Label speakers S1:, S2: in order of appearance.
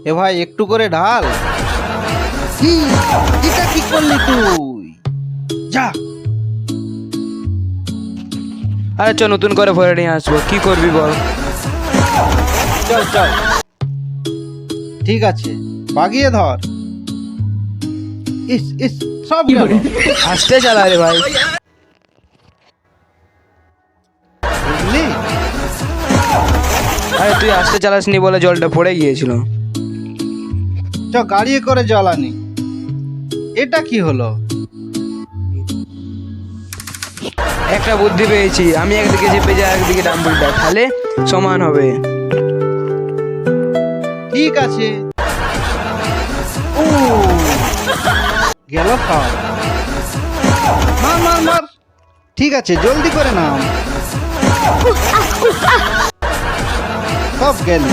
S1: এ ভাই একটু করে ঢাল। কি এটা কি করলি তুই? যা।
S2: আরে চ নতুন করে ভরে নিয়ে আসবো, কি করবি বল।
S1: চল চল, ঠিক আছে, বাগিয়ে ধর। ইস ইস, সব গেল।
S2: আস্তে চালা রে ভাই।
S1: বুঝলি?
S2: আরে তুই আস্তে চালাসনি বলে জলটা পড়ে গিয়েছিল।
S1: চ গাড়ি করে জল আনি। এটা কি হলো?
S2: একটা বুদ্ধি পেয়েছি, আমি একদিকে চেপে যাই একদিকে ডাম্বুলটা, তাহলে সমান হবে।
S1: ঠিক আছে। ও গেল সব। মার মার মার। ঠিক আছে, জলদি করে নাম। সব গেল।